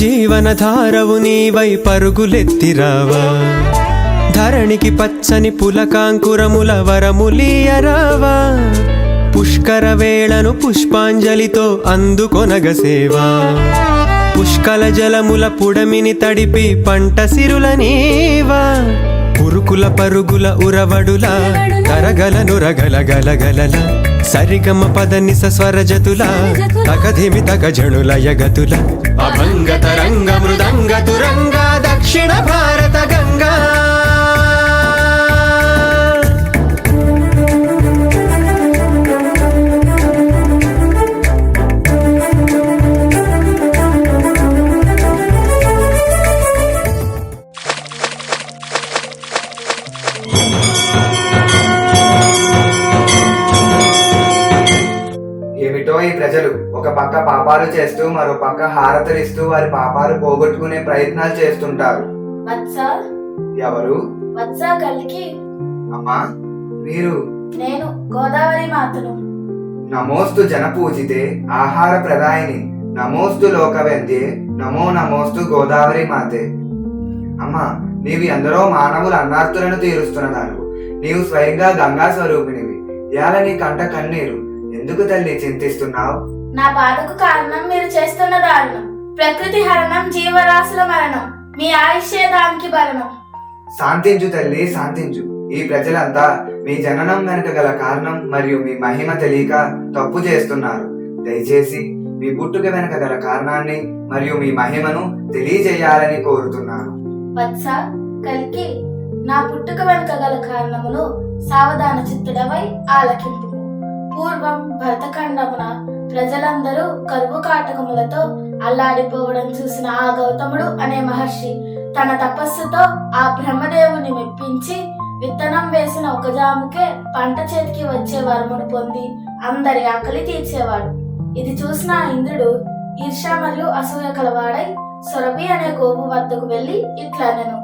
జీవనధారవు నీవై పరుగులెత్తిరావా, ధరణికి పచ్చని పులకాంకురముల వరములీయరావా, పుష్కర వేళను పుష్పాంజలితో అందుకొనగసేవా, పుష్కల జలముల పుడమిని తడిపి పంట సిరుల నీవా, ఉరుకుల పరుగుల ఉరవడుల కరగల నురగల గలగలల సరిగమ పదనిస స్వరజతుల తగధిమి తగజణుల యగతుల అభంగ తరంగ మృదంగ తురంగ దక్షిణ భారత గంగా. ఏమిటో ఈ ప్రజలు ఒక పక్క పాపాలు చేస్తూ మరో పక్క హారతలిస్తూ వారి పాపాలు పోగొట్టుకునే ప్రయత్నాలు చేస్తుంటారు. ఎవరు? కలికి అమ్మా మీరు? నేను గోదావరి మాతను. నమోస్తు జనపూజితే ఆహార ప్రదాయిని నమోస్తు లోకవెంద్యే నమో నమోస్తు గోదావరి మాతే. అమ్మా, నీవు ఎందరో మానవుల అన్నార్తులను తీరుస్తున్నదాను. నీవు స్వయంగా గంగా స్వరూపిణివి. ఇయాల నీ కంట కన్నీరు ఎందుకు తల్లి చింతిస్తున్నావు? నా బాధకు కారణం మీరు చేస్తున్న దారుణం. ప్రకృతి హరణం, జీవరాశుల మరణం, మీ ఆయుష్యే దానికి భరణం. శాంతించు తల్లి, శాంతించు. ఈ ప్రజలంతా మీ జననం వెనుక గల కారణం మరియు మీ మహిమ తెలియక తప్పు చేస్తున్నారు. దయచేసి మీ పుట్టుక వెనుక గల కారణాన్ని మరియు మీ మహిమను తెలియజేయాలని కోరుతున్నాను. వత్స కలికి, నా పుట్టుక వెనుక గల కారణమును సావధాన చిత్తుడవై ఆలకింపు. పూర్వం భరతఖండమున ప్రజలందరూ కరువు కాటకములతో అల్లాడిపోవడం చూసిన ఆ గౌతముడు అనే మహర్షి తన తపస్సుతో ఆ బ్రహ్మదేవుని మెప్పించి విత్తనం వేసిన ఒక జాముకే పంట చేతికి వచ్చే వరమును పొంది అందరి ఆకలి తీర్చేవాడు. ఇది చూసిన ఇంద్రుడు ఈర్ష మరియు అసూయ కలవాడై సురభి అనే గోపు వద్దకు వెళ్లి ఇట్లా నేను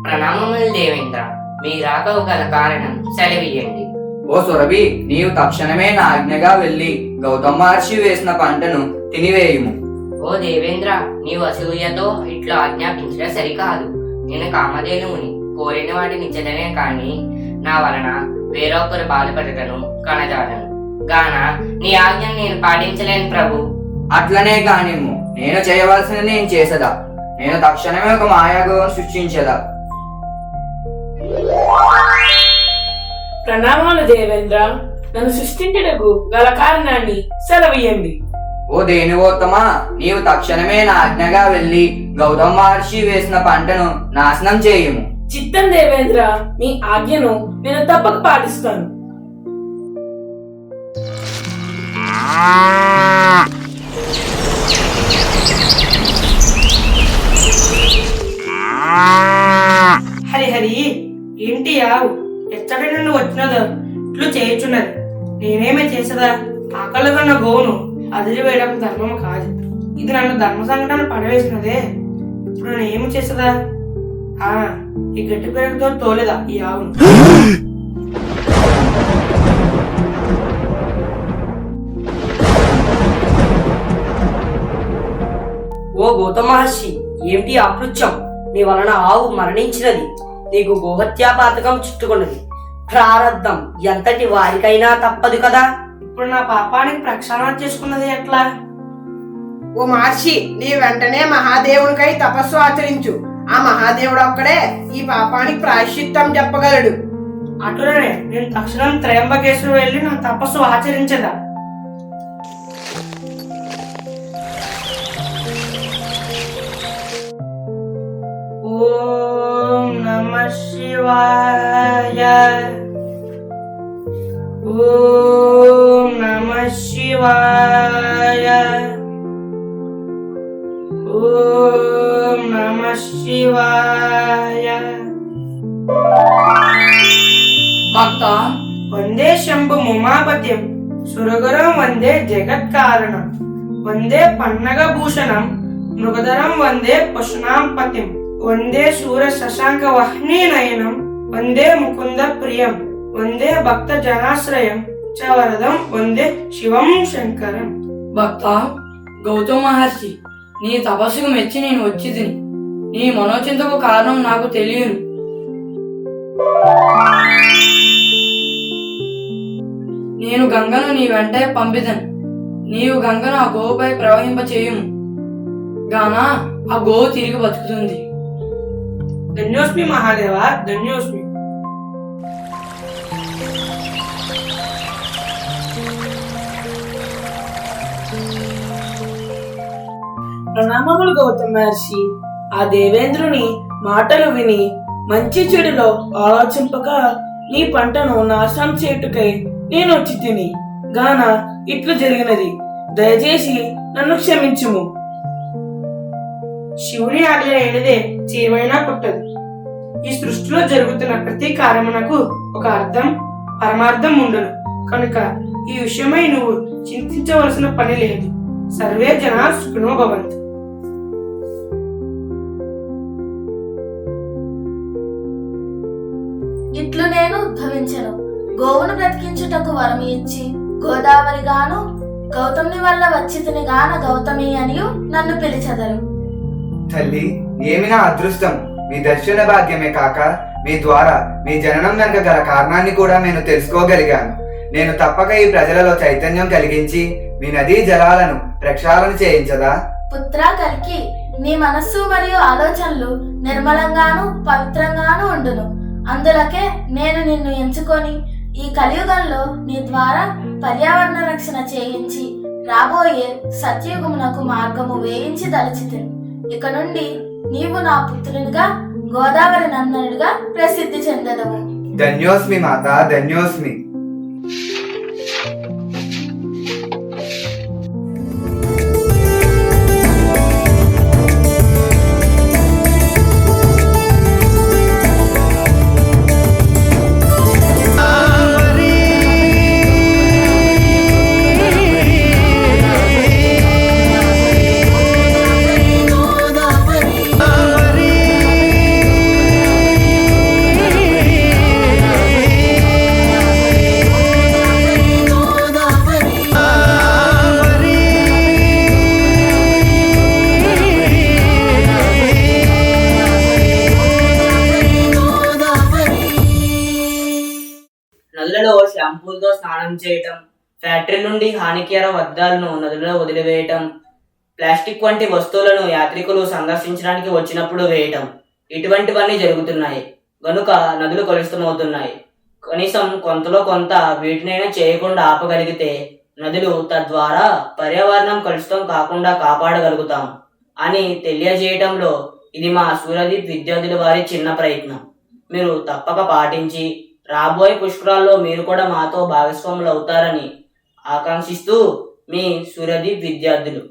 ప్రణామములు దేవేంద్ర, మీ రాకవు గల కారణం సెలవియండి. ఓ సురభి, నీవు తక్షణమే నా ఆజ్ఞగా వెళ్లి గౌతమ మహర్షి వేసిన పంటను తినివేయుము. ఓ దేవేంద్ర, నీవు అసూయతో ఇట్లా ఆజ్ఞాపించడం సరికాదు. నేను కామధేనువుని, కోరిన వాటిని ఇచ్చదనే కాని నా వలన వేరొకరు బాధపడటను కనజాలను గాన నీ ఆజ్ఞను నేను పాటించలేను ప్రభు. అట్లనే కానిమ్ము, నేను చేయవలసింది నేను చేసదా. నేను తక్షణమే ఒక మాయాగోను సృష్టించదా. ప్రణామాలు దేవేంద్ర, నన్ను సృష్టించుటకు గల కారణాన్ని సెలవీయండి. ఓ దేనివోత్తమా, నీవు తక్షణమే నా ఆజ్ఞగా వెళ్లి గౌతమ మహర్షి వేసిన పంటను నాశనం చేయుము. చిత్తం దేవేంద్ర, మీ ఆజ్ఞను నేను తప్పక పాటిస్తాను. హరి, ఏంటి ఆవు ఎచ్చటి నుండి వచ్చినదో ఇట్లు చేయుచున్నది. నేనేమే చేసదా? ఆకలిగా ఉన్న గోవును అదిలివేయడం ధర్మము కాదు. ఇది నన్ను ధర్మ సంకటన పడవేసినదే. ఇప్పుడు నేను ఏమి చేసదా? ఈ గట్టి పెరుగుతో తోలేదా ఈ ఆవును? ఓ గౌతమ మహర్షి, ఏమిటి ఆకృత్యం? నీ వలన ఆవు మరణించినది. నీకు గోహత్యా పాతకం చుట్టుకున్నది. ప్రారబ్ధం ఎంతటి వారికైనా తప్పదు కదా. ఇప్పుడు నా పాపానికి ప్రక్షాళన చేసుకున్నది ఎట్లా? ఓ మహర్షి, నీ వెంటనే మహాదేవునికై తపస్సు ఆచరించు. ఆ మహాదేవుడు ఒక్కడే ఈ పాపానికి ప్రాయశ్చిత్తం చెప్పగలడు. అటులనే నేను తక్షణం త్రయంబకేశ్వరు వెళ్ళి నా తపస్సు ఆచరించదా. ఓం నమః శివాయ. ఓం నమః శివాయ. ఓం నమః శివాయ. భక్త, వందే శంభు ముమాపత్యం సురగరం వందే జగత్కారణం వందే పన్నగభూషణం మృగధరం వందే పశునాం పతిం వందే శూర శశాంక వహ్నీ నయనం వందే ముకుంద ప్రియం వందే భక్త జనాశ్రయం చ వరదం వందే శివం శంకరం. భక్త గౌతమ మహర్షి, నీ తపస్సుకు మెచ్చి నేను వచ్చి తిని నీ మనోచింతకు కారణం నాకు తెలియను. నేను గంగను నీ వెంటే పంపిదను. నీవు గంగను ఆ గోవుపై ప్రవహింప చేయుము గాన ఆ గోవు తిరిగి బతుకుతుంది. ధన్యోస్మి మహాదేవ, ధన్యోస్మి. ప్రణామములు గౌతమ మహర్షి. ఆ దేవేంద్రుని మాటలు విని మంచి చెడులో ఆలోచింపక నీ పంటను నాశనం చేయుటకై నేను వచ్చి తిని గాన ఇట్లు జరిగినది. దయచేసి నన్ను క్షమించుము. శివుని ఆజ్ఞ లేనిదే చీమైనా పుట్టదు. ఈ సృష్టిలో జరుగుతున్న ప్రతి కార్యమునకు ఒక అర్థం పరమార్థం ఉండును. కనుక ఈ విషయమై నువ్వు చింతించవలసిన పని లేదు. సర్వే జనా సుఖినో భవంతు. ఇట్లు నేను ఉద్భవించెను. గోవును బ్రతికించుటకు వరము ఇచ్చి గోదావరి గాను గౌతముని వల్ల వచ్చితిని గాన గౌతమి అనియు నన్ను పిలిచెదరు. తల్లి, ఏమి నా అదృష్టం! మీ దర్శన భాగ్యమే కాక మీ ద్వారా మీ జననం వెనుక గల కారణాన్ని కూడా నేను తెలుసుకోగలిగాను. నేను తప్పక ఈ ప్రజలలో చైతన్యం కలిగించి మీ నదీ జలాలను ప్రక్షాళన చేయించదా? పుత్రా కల్కి, నీ మనస్సు మరియు ఆలోచనలు నిర్మలంగాను పవిత్రంగాను ఉండును. అందులకే నేను నిన్ను ఎంచుకొని ఈ కలియుగంలో నీ ద్వారా పర్యావరణ రక్షణ చేయించి రాబోయే సత్యయుగమునకు మార్గము వేయించి దలచితిని. ఇక నుండి నీవు నా పుత్రునిగా గోదావరి నందనుడిగా ప్రసిద్ధి చెందదవు. ధన్యోస్మి మాత, ధన్యోస్మి. నదులలో షాంపూలతో స్నానం చేయటం, ఫ్యాక్టరీ నుండి హానికర వ్యర్థాలను నదులలో వదిలివేయటం, ప్లాస్టిక్ వంటి వస్తువులను యాత్రికులు సందర్శించడానికి వచ్చినప్పుడు వేయటం, ఇటువంటివన్నీ జరుగుతున్నాయి. గనుక నదులు కలుషితమవుతున్నాయి. కనీసం కొంతలో కొంత వీటినైనా చేయకుండా ఆపగలిగితే నదులు తద్వారా పర్యావరణం కలుషితం కాకుండా కాపాడగలుగుతాం అని తెలియజేయటంలో ఇది మా సూర్యదీప్ విద్యార్థుల వారి చిన్న ప్రయత్నం. మీరు తప్పక పాటించి రాబోయే పుష్కరాల్లో మీరు కూడా మాతో భాగస్వాములు అవుతారని ఆకాంక్షిస్తూ మీ సూర్యదీప్ విద్యార్థులు.